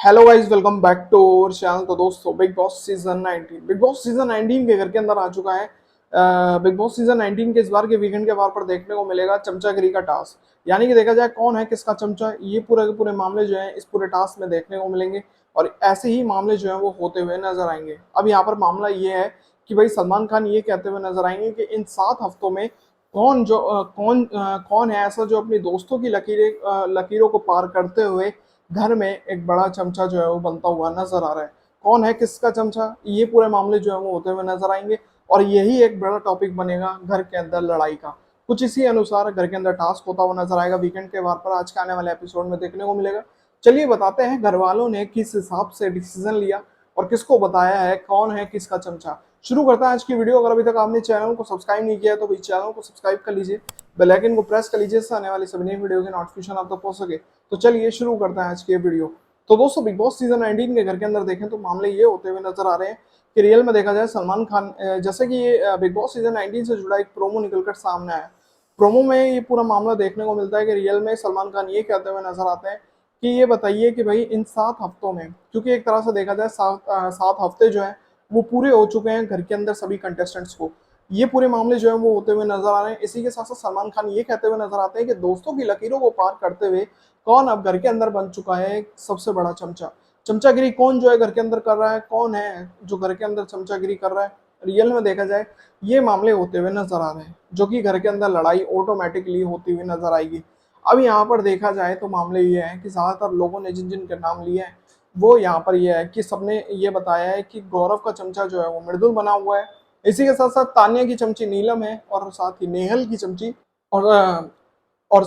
Hello guys, welcome back to our channel. तो दोस्तों, big boss season 19 के घर के अंदर आ चुका है। बिग बॉस सीजन 19 के इस बार के वीकेंड के वार पर देखने को मिलेगा चमचागिरी का टास्क। यानी कि देखा जाए कौन है किसका चमचा, ये पूरे के पूरे मामले जो हैं इस पूरे टास्क में देखने को मिलेंगे। और ऐसे ही मामले जो हैं वो होते हुए नजर आएंगे। अब यहाँ पर मामला ये है कि भाई सलमान खान ये कहते हुए नजर आएंगे कि इन 7 हफ्तों में कौन है ऐसा जो अपनी दोस्तों की लकीरों को पार करते हुए घर में एक बड़ा चमचा जो है वो बनता हुआ नजर आ रहा है। कौन है किसका चमचा, ये पूरे मामले जो है वो होते हुए नजर आएंगे। और यही एक बड़ा टॉपिक बनेगा घर के अंदर लड़ाई का। कुछ इसी अनुसार घर के अंदर टास्क होता हुआ नजर आएगा वीकेंड के वार पर, आज के आने वाले एपिसोड में देखने को मिलेगा। चलिए बताते हैं घर वालों ने किस हिसाब से डिसीजन लिया और किसको बताया है कौन है किसका चमचा। शुरू करता है आज की वीडियो। अगर अभी तक आपने चैनल को सब्सक्राइब नहीं किया है तो भाई चैनल को सब्सक्राइब कर लीजिए, बेल आइकन को प्रेस कर लीजिए, इससे आने वाली सभी नई वीडियो की नोटिफिकेशन आप तक पहुंच सके। तो चलिए शुरू करते हैं आज की वीडियो। तो दोस्तों, बिग बॉस सीजन 19 के घर के अंदर देखें तो मामले ये होते हुए नजर आ रहे हैं कि रियल में देखा जाए सलमान खान, जैसे कि ये बिग बॉस सीजन 19 से जुड़ा एक प्रोमो निकलकर सामने आया। प्रोमो में ये पूरा मामला देखने को मिलता है कि रियल में सलमान खान ये कहते हुए नजर आते हैं कि ये बताइए कि भाई इन 7 हफ्तों में, क्योंकि एक तरह से देखा जाए 7 हफ्ते जो है वो पूरे हो चुके हैं घर के अंदर सभी कंटेस्टेंट्स को। ये पूरे मामले जो है वो होते हुए नजर आ रहे हैं। इसी के साथ साथ सलमान खान ये कहते हुए नजर आते हैं कि दोस्तों की लकीरों को पार करते हुए कौन अब घर के अंदर बन चुका है एक सबसे बड़ा चमचा। चमचागिरी कौन जो है घर के अंदर कर रहा है, कौन है जो घर के अंदर चमचागिरी कर रहा है। रियल में देखा जाए ये मामले होते हुए नजर आ रहे हैं, जो कि घर के अंदर लड़ाई ऑटोमेटिकली होती हुई नजर आएगी। अब यहाँ पर देखा जाए तो मामले ये है कि ज्यादातर लोगों ने जिन जिन के नाम लिए हैं वो यहाँ पर ये है कि सबने ये बताया है कि गौरव का चमचा जो है वो मृदुल बना हुआ है। इसी के साथ साथ तान्या की चमची नीलम है, और साथ ही नेहल की चमची और और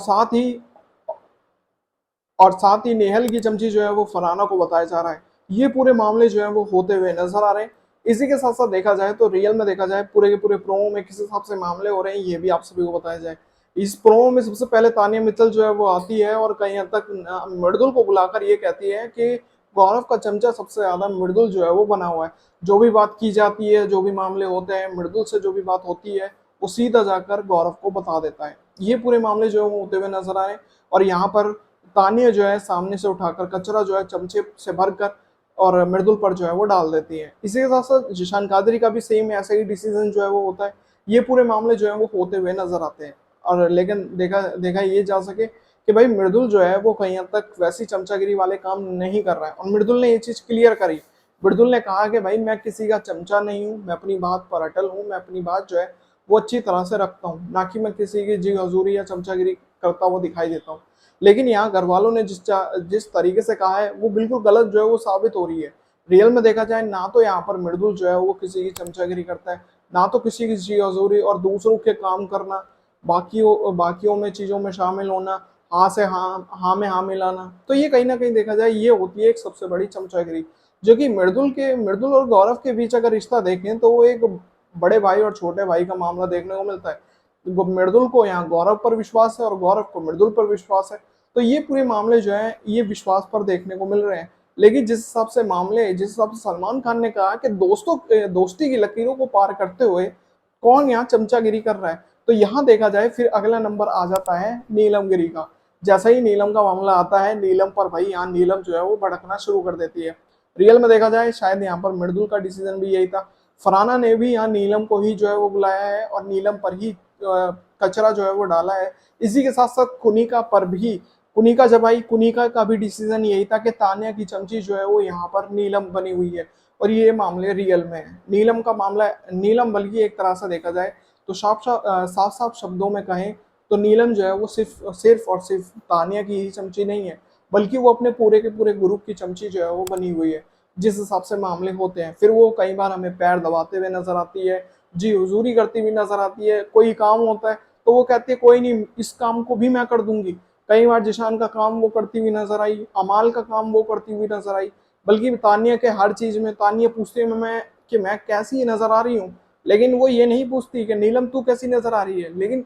साथ ही नेहल की चमची जो है वो फरहाना को बताया जा रहा है। ये पूरे मामले जो है वो होते हुए नजर आ रहे हैं। इसी के साथ साथ देखा जाए तो रियल में देखा जाए पूरे के पूरे प्रोमो में किस हिसाब से मामले हो रहे हैं ये भी आप सभी को बताया जाए। इस प्रोमो में सबसे पहले तानिया मित्तल जो है वो आती है और कहीं हद तक मृदुल को बुलाकर ये कहती है कि गौरव का चमचा सबसे ज्यादा मृदुल जो है वो बना हुआ है। जो भी बात की जाती है, जो भी मामले होते हैं, मृदुल से जो भी बात होती है वो सीधा जाकर गौरव को बता देता है। ये पूरे मामले जो है वो होते हुए नजर आ रहे हैं। और यहाँ पर तानिया जो है सामने से उठाकर कचरा जो है चमचे से भरकर और मृदुल पर जो है वो डाल देती है। इसी के साथ साथ जिशान कादरी का भी सेम ऐसा ही डिसीजन जो है वो होता है। ये पूरे मामले जो है वो होते हुए नजर आते हैं। और लेकिन देखा देखा ये जा सके कि भाई मृदुल जो है वो कहीं हद तक वैसी चमचागिरी वाले काम नहीं कर रहा है, और मृदुल ने ये चीज क्लियर करी। मृदुल ने कहा कि भाई मैं किसी का चमचा नहीं हूँ, मैं अपनी बात पर अटल हूँ, मैं अपनी बात जो है वो अच्छी तरह से रखता हूँ, ना कि मैं किसी की जी हजूरी या चमचागिरी करता हुआ दिखाई देता हूँ। लेकिन यहाँ घर वालों ने जिस तरीके से कहा है वो बिल्कुल गलत जो है वो साबित हो रही है। रियल में देखा जाए ना तो यहाँ पर मृदुल जो है वो किसी की चमचागिरी करता है, ना तो किसी की जी हजूरी और दूसरों के काम करना, बाकियों में चीजों में शामिल होना, हाँ से हाँ में हाँ मिलाना। तो ये कहीं ना कहीं देखा जाए ये होती है एक सबसे बड़ी चमचागिरी, जो कि मृदुल और गौरव के बीच अगर रिश्ता देखें तो वो एक बड़े भाई और छोटे भाई का मामला देखने को मिलता है। मृदुल को यहाँ गौरव पर विश्वास है और गौरव को मृदुल पर विश्वास है। तो ये पूरे मामले जो है ये विश्वास पर देखने को मिल रहे हैं। लेकिन जिस हिसाब से सलमान खान ने कहा कि दोस्ती की लकीरों को पार करते हुए कौन यहाँ चमचागिरी कर रहा है, तो यहाँ देखा जाए फिर अगला नंबर आ जाता है नीलम गिरी का। जैसा ही नीलम का मामला आता है नीलम पर, भाई यहाँ नीलम जो है वो भड़कना शुरू कर देती है। रियल में देखा जाए शायद यहाँ पर मृदुल का डिसीजन भी यही था। फरहाना ने भी यहाँ नीलम को ही जो है वो बुलाया है और नीलम पर ही कचरा जो है वो डाला है। इसी के साथ साथ कुनिका पर भी, कुनिका जब आई, कुनिका का भी डिसीजन यही था कि तान्या की चमची जो है वो यहाँ पर नीलम बनी हुई है। और ये मामले रियल में है नीलम का मामला। नीलम बल्कि एक तरह से देखा जाए तो साफ साफ शब्दों में कहें तो नीलम जो है वो सिर्फ और सिर्फ तान्या की ही चमची नहीं है, बल्कि वो अपने पूरे के पूरे ग्रुप की चमची जो है वो बनी हुई है। जिस हिसाब से मामले होते हैं फिर वो कई बार हमें पैर दबाते हुए नजर आती है, जी हुजूरी करती हुई नजर आती है। कोई काम होता है तो वो कहती है कोई नहीं, इस काम को भी मैं कर दूंगी। कई बार जिशान का काम वो करती हुई नजर आई, अमाल का काम वो करती हुई नजर आई। बल्कि तानिया के हर चीज में तानिया पूछती है मैं कि मैं कैसी नजर आ रही हूँ, लेकिन वो ये नहीं पूछती कि नीलम तू कैसी नजर आ रही है। लेकिन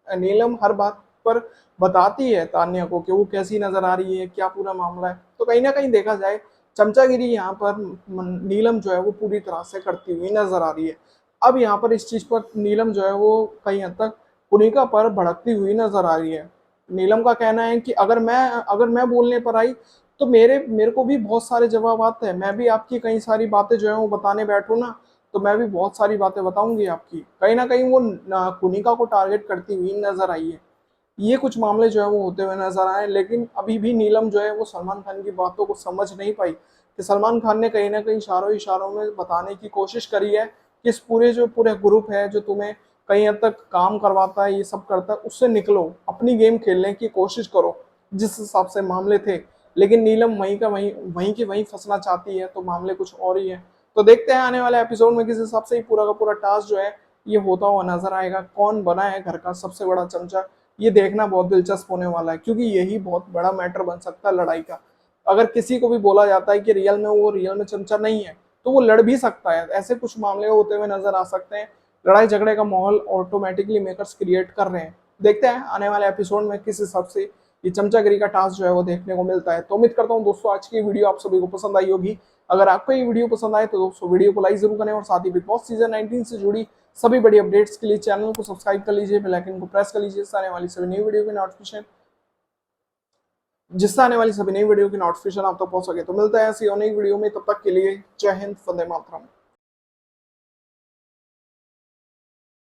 नीलम हर बात पर बताती है तान्या को कि वो कैसी नजर आ रही है, क्या पूरा मामला है। तो कहीं ना कहीं देखा जाए चमचागिरी यहाँ पर नीलम जो है वो पूरी तरह से करती हुई नजर आ रही है। अब यहाँ पर इस चीज पर नीलम जो है वो कहीं हद तक पुनिका पर भड़कती हुई नजर आ रही है। नीलम का कहना है कि अगर मैं बोलने पर आई तो मेरे को भी बहुत सारे जवाब आते हैं, मैं भी आपकी कई सारी बातें जो है वो बताने बैठूं ना, तो मैं भी बहुत सारी बातें बताऊंगी आपकी। कहीं ना कहीं वो कुनिका को टारगेट करती हुई नजर आई है। ये कुछ मामले जो है वो होते हुए नजर आए, लेकिन अभी भी नीलम जो है वो सलमान खान की बातों को समझ नहीं पाई कि सलमान खान ने कहीं ना कहीं इशारों इशारों में बताने की कोशिश करी है कि इस पूरे ग्रुप है जो तुम्हें कहीं हद तक काम करवाता है, ये सब करता है, उससे निकलो, अपनी गेम खेलने की कोशिश करो, जिस हिसाब से मामले थे। लेकिन नीलम वहीं का वहीं की वहीं फंसना चाहती है, तो मामले कुछ और ही है। तो देखते हैं आने वाले एपिसोड में किस हिसाब से ही पूरा का पूरा टास्क जो है ये होता हुआ नजर आएगा, कौन बना है घर का सबसे बड़ा चमचा। ये देखना बहुत दिलचस्प होने वाला है, क्योंकि यही बहुत बड़ा मैटर बन सकता है लड़ाई का। अगर किसी को भी बोला जाता है कि रियल में चमचा नहीं है, तो वो लड़ भी सकता है। ऐसे कुछ मामले होते हुए नजर आ सकते हैं। लड़ाई झगड़े का माहौल ऑटोमेटिकली मेकर्स क्रिएट कर रहे हैं। देखते हैं आने वाले एपिसोड में किस हिसाब से ये चमचागिरी का टास्क जो है वो देखने को मिलता है। तो उम्मीद करता हूँ दोस्तों आज की वीडियो आप सभी को पसंद आई होगी। अगर आपको ये वीडियो पसंद आए तो दोस्तों वीडियो को लाइक जरूर करें, और साथ ही बिग बॉस सीजन 19 से जुड़ी सभी बड़ी अपडेट्स के लिए चैनल को सब्सक्राइब कर लीजिए, बेल आइकन को प्रेस कर लीजिए, जिससे आने वाली सभी नई वीडियो की नोटिफिकेशन आप तक पहुंच सके। तो मिलता है ऐसी और नई वीडियो में, तब तक के लिए जय हिंद, वंदे मातरम।